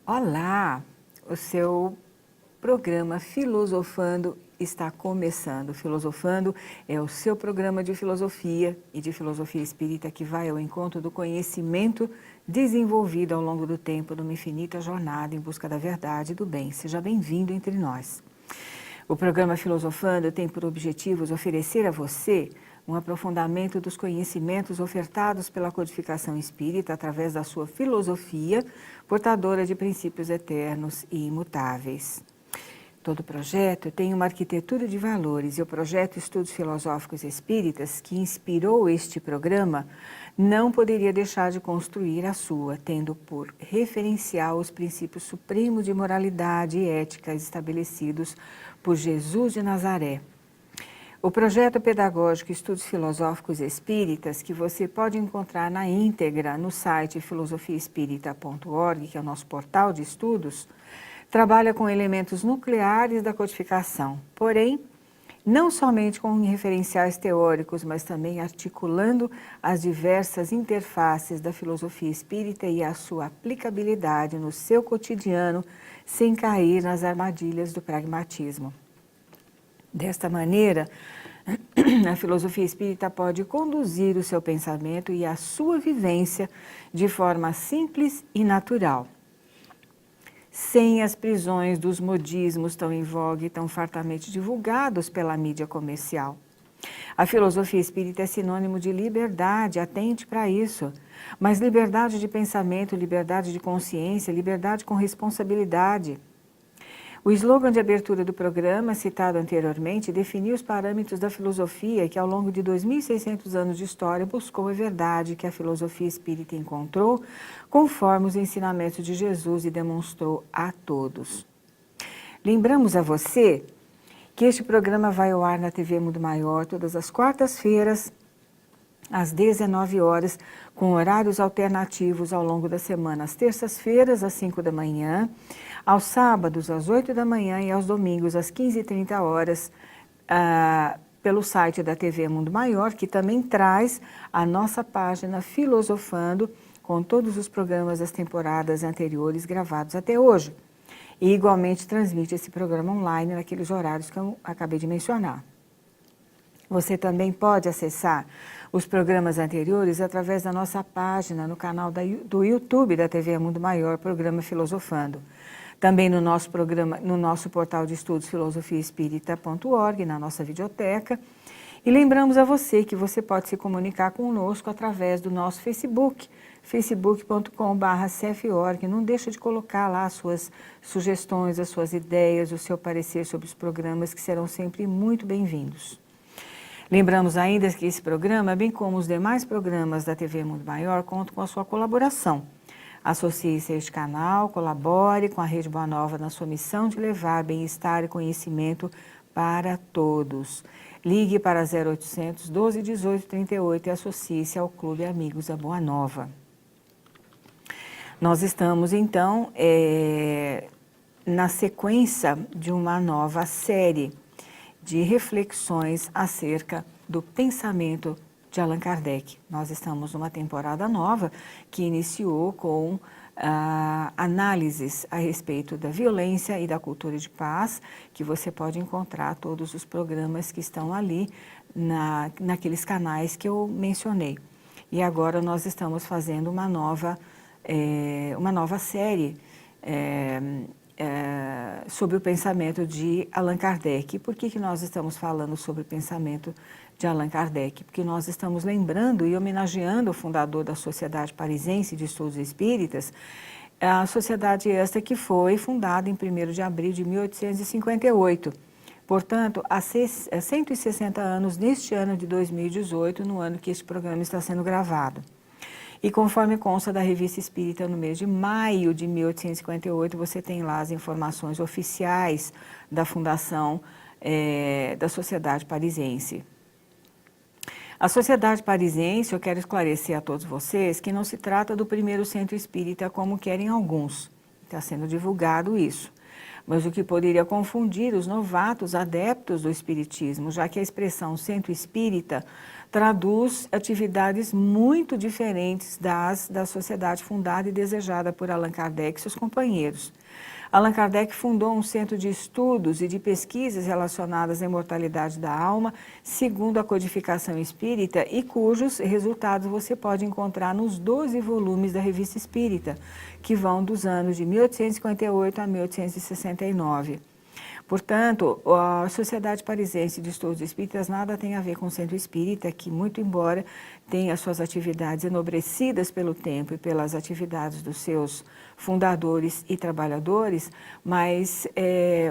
Olá! O seu programa Filosofando está começando. Filosofando é o seu programa de filosofia e de filosofia espírita que vai ao encontro do conhecimento desenvolvido ao longo do tempo numa infinita jornada em busca da verdade e do bem. Seja bem-vindo entre nós. O programa Filosofando tem por objetivos oferecer a você um aprofundamento dos conhecimentos ofertados pela codificação espírita através da sua filosofia, portadora de princípios eternos e imutáveis. Todo projeto tem uma arquitetura de valores e o projeto Estudos Filosóficos Espíritas, que inspirou este programa, não poderia deixar de construir a sua, tendo por referencial os princípios supremos de moralidade e ética estabelecidos por Jesus de Nazaré. O projeto pedagógico Estudos Filosóficos Espíritas, que você pode encontrar na íntegra no site filosofiaespírita.org, que é o nosso portal de estudos, trabalha com elementos nucleares da codificação, porém, não somente com referenciais teóricos, mas também articulando as diversas interfaces da filosofia espírita e a sua aplicabilidade no seu cotidiano, sem cair nas armadilhas do pragmatismo. Desta maneira, a filosofia espírita pode conduzir o seu pensamento e a sua vivência de forma simples e natural, sem as prisões dos modismos tão em voga e tão fartamente divulgados pela mídia comercial. A filosofia espírita é sinônimo de liberdade, atente para isso, mas liberdade de pensamento, liberdade de consciência, liberdade com responsabilidade. O slogan de abertura do programa, citado anteriormente, definiu os parâmetros da filosofia que, ao longo de 2.600 anos de história, buscou a verdade que a filosofia espírita encontrou, conforme os ensinamentos de Jesus e demonstrou a todos. Lembramos a você que este programa vai ao ar na TV Mundo Maior todas as quartas-feiras, às 19 horas, com horários alternativos ao longo da semana, às terças-feiras, às 5 da manhã, aos sábados, às 8 da manhã e aos domingos, às 15h30 horas, pelo site da TV Mundo Maior, que também traz a nossa página Filosofando, com todos os programas das temporadas anteriores gravados até hoje. E igualmente transmite esse programa online naqueles horários que eu acabei de mencionar. Você também pode acessar os programas anteriores através da nossa página no canal do YouTube da TV Mundo Maior, programa Filosofando. Também no nosso programa, no nosso portal de estudos filosofiaespírita.org, na nossa videoteca. E lembramos a você que você pode se comunicar conosco através do nosso Facebook, facebook.com/cforg. Não deixa de colocar lá as suas sugestões, as suas ideias, o seu parecer sobre os programas, que serão sempre muito bem-vindos. Lembramos ainda que esse programa, bem como os demais programas da TV Mundo Maior, contam com a sua colaboração. Associe-se a este canal, colabore com a Rede Boa Nova na sua missão de levar bem-estar e conhecimento para todos. Ligue para 0800 12 18 38 e associe-se ao Clube Amigos da Boa Nova. Nós estamos, então, na sequência de uma nova série de reflexões acerca do pensamento de Allan Kardec. Nós estamos numa temporada nova que iniciou com análises a respeito da violência e da cultura de paz, que você pode encontrar todos os programas que estão ali naqueles canais que eu mencionei. E agora nós estamos fazendo uma nova série sobre o pensamento de Allan Kardec. Por que nós estamos falando sobre o pensamento de Allan Kardec? Porque nós estamos lembrando e homenageando o fundador da Sociedade Parisense de Estudos Espíritas, a sociedade esta que foi fundada em 1º de abril de 1858. Portanto, há 160 anos, neste ano de 2018, no ano que este programa está sendo gravado. E conforme consta da Revista Espírita, no mês de maio de 1858, você tem lá as informações oficiais da fundação da Sociedade Parisense. A Sociedade Parisense, eu quero esclarecer a todos vocês que não se trata do primeiro centro espírita como querem alguns. Está sendo divulgado isso. Mas o que poderia confundir os novatos adeptos do espiritismo, já que a expressão centro espírita traduz atividades muito diferentes das da sociedade fundada e desejada por Allan Kardec e seus companheiros. Allan Kardec fundou um centro de estudos e de pesquisas relacionadas à imortalidade da alma, segundo a codificação espírita, e cujos resultados você pode encontrar nos 12 volumes da Revista Espírita, que vão dos anos de 1858 a 1869. Portanto, a Sociedade Parisiense de Estudos Espíritas nada tem a ver com o Centro Espírita, que muito embora tenha suas atividades enobrecidas pelo tempo e pelas atividades dos seus fundadores e trabalhadores, mas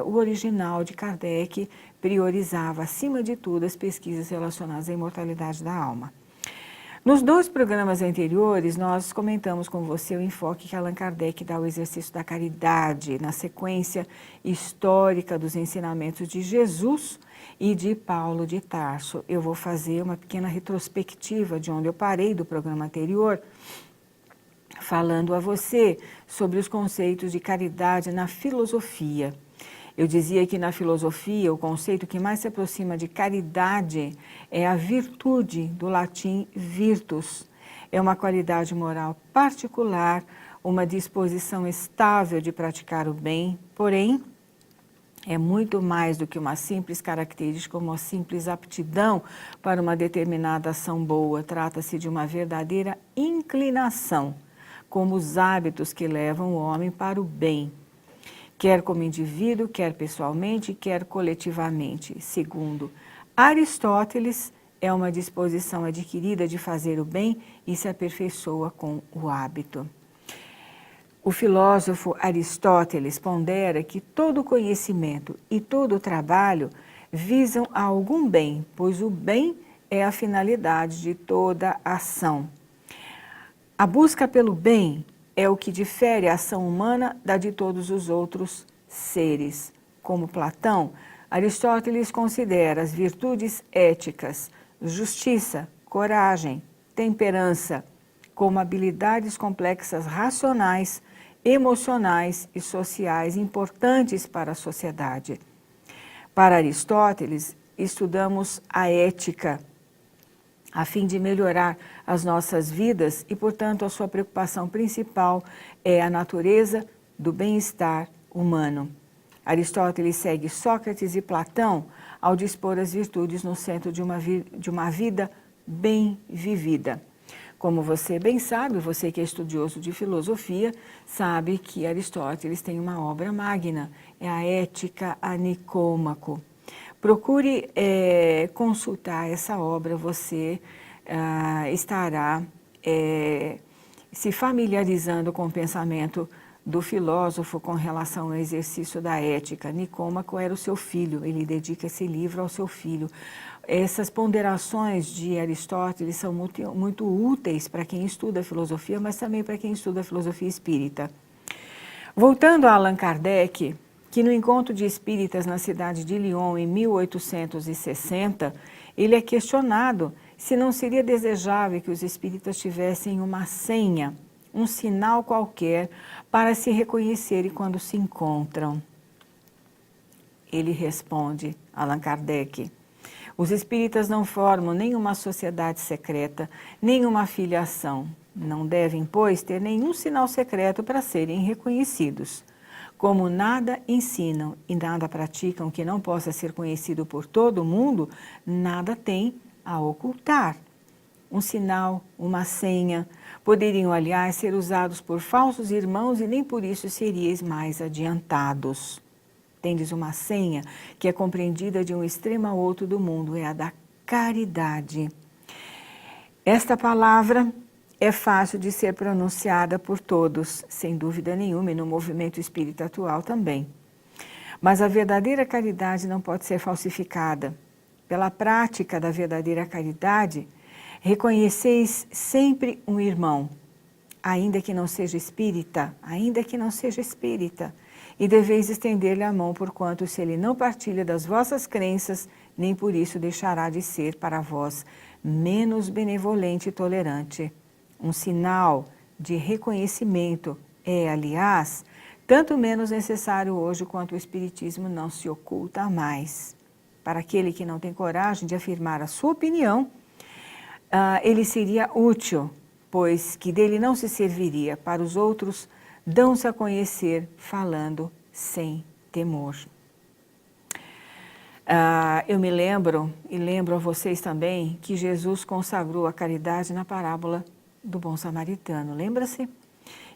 o original de Kardec priorizava, acima de tudo, as pesquisas relacionadas à imortalidade da alma. Nos 2 programas anteriores, nós comentamos com você o enfoque que Allan Kardec dá ao exercício da caridade, na sequência histórica dos ensinamentos de Jesus e de Paulo de Tarso. Eu vou fazer uma pequena retrospectiva de onde eu parei do programa anterior, falando a você sobre os conceitos de caridade na filosofia. Eu dizia que na filosofia o conceito que mais se aproxima de caridade é a virtude, do latim virtus. É uma qualidade moral particular, uma disposição estável de praticar o bem, porém, é muito mais do que uma simples característica, uma simples aptidão para uma determinada ação boa. Trata-se de uma verdadeira inclinação, como os hábitos que levam o homem para o bem, quer como indivíduo, quer pessoalmente, quer coletivamente. Segundo Aristóteles, é uma disposição adquirida de fazer o bem e se aperfeiçoa com o hábito. O filósofo Aristóteles pondera que todo conhecimento e todo trabalho visam a algum bem, pois o bem é a finalidade de toda ação. A busca pelo bem é o que difere a ação humana da de todos os outros seres. Como Platão, Aristóteles considera as virtudes éticas, justiça, coragem, temperança, como habilidades complexas racionais, emocionais e sociais importantes para a sociedade. Para Aristóteles, estudamos a ética, a fim de melhorar as nossas vidas e, portanto, a sua preocupação principal é a natureza do bem-estar humano. Aristóteles segue Sócrates e Platão ao dispor as virtudes no centro de uma vida bem vivida. Como você bem sabe, você que é estudioso de filosofia, sabe que Aristóteles tem uma obra magna, é a Ética a Nicômaco. Procure consultar essa obra, você estará se familiarizando com o pensamento do filósofo com relação ao exercício da ética. Nicômaco era o seu filho, ele dedica esse livro ao seu filho. Essas ponderações de Aristóteles são muito úteis para quem estuda filosofia, mas também para quem estuda filosofia espírita. Voltando a Allan Kardec, que no encontro de espíritas na cidade de Lyon, em 1860, ele é questionado se não seria desejável que os espíritas tivessem uma senha, um sinal qualquer para se reconhecerem quando se encontram. Ele responde, Allan Kardec, os espíritas não formam nenhuma sociedade secreta, nenhuma filiação. Não devem, pois, ter nenhum sinal secreto para serem reconhecidos. Como nada ensinam e nada praticam que não possa ser conhecido por todo mundo, nada tem a ocultar. Um sinal, uma senha, poderiam, aliás, ser usados por falsos irmãos e nem por isso seríeis mais adiantados. Tendes uma senha que é compreendida de um extremo ao outro do mundo, é a da caridade. Esta palavra é fácil de ser pronunciada por todos, sem dúvida nenhuma, e no movimento espírita atual também. Mas a verdadeira caridade não pode ser falsificada. Pela prática da verdadeira caridade, reconheceis sempre um irmão, ainda que não seja espírita, e deveis estender-lhe a mão, porquanto se ele não partilha das vossas crenças, nem por isso deixará de ser para vós menos benevolente e tolerante. Um sinal de reconhecimento é, aliás, tanto menos necessário hoje quanto o Espiritismo não se oculta mais. Para aquele que não tem coragem de afirmar a sua opinião, ele seria útil, pois que dele não se serviria para os outros, dão-se a conhecer falando sem temor. Eu me lembro, e lembro a vocês também, que Jesus consagrou a caridade na parábola do bom samaritano, lembra-se?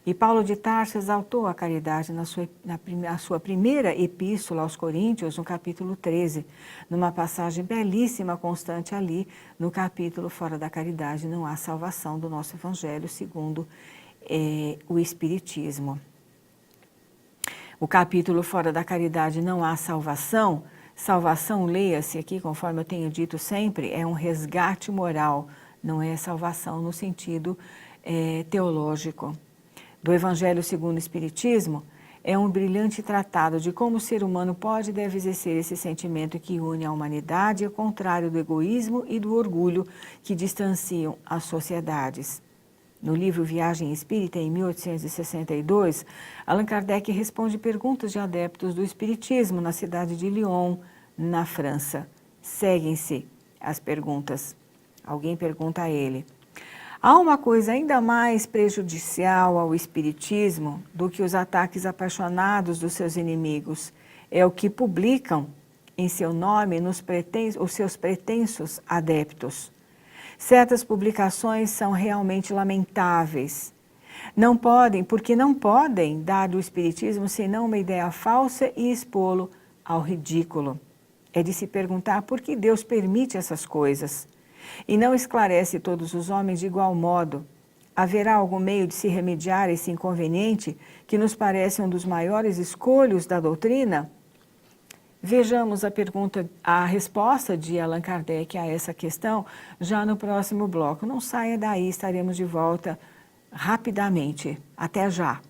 E Paulo de Tarso exaltou a caridade na sua primeira epístola aos Coríntios, no capítulo 13, numa passagem belíssima, constante ali, no capítulo Fora da Caridade não há salvação, do nosso Evangelho segundo o Espiritismo. O capítulo Fora da Caridade não há salvação, salvação, leia-se aqui, conforme eu tenho dito sempre, é um resgate moral, não é salvação no sentido teológico. Do Evangelho segundo o Espiritismo, é um brilhante tratado de como o ser humano pode e deve exercer esse sentimento que une a humanidade, ao contrário do egoísmo e do orgulho que distanciam as sociedades. No livro Viagem Espírita, em 1862, Allan Kardec responde perguntas de adeptos do Espiritismo na cidade de Lyon, na França. Seguem-se as perguntas. Alguém pergunta a ele: há uma coisa ainda mais prejudicial ao Espiritismo do que os ataques apaixonados dos seus inimigos. É o que publicam em seu nome os seus pretensos adeptos. Certas publicações são realmente lamentáveis. Porque não podem dar do Espiritismo senão uma ideia falsa e expô-lo ao ridículo. É de se perguntar por que Deus permite essas coisas e não esclarece todos os homens de igual modo. Haverá algum meio de se remediar esse inconveniente que nos parece um dos maiores escolhos da doutrina? Vejamos a resposta de Allan Kardec a essa questão já no próximo bloco. Não saia daí, estaremos de volta rapidamente. Até já!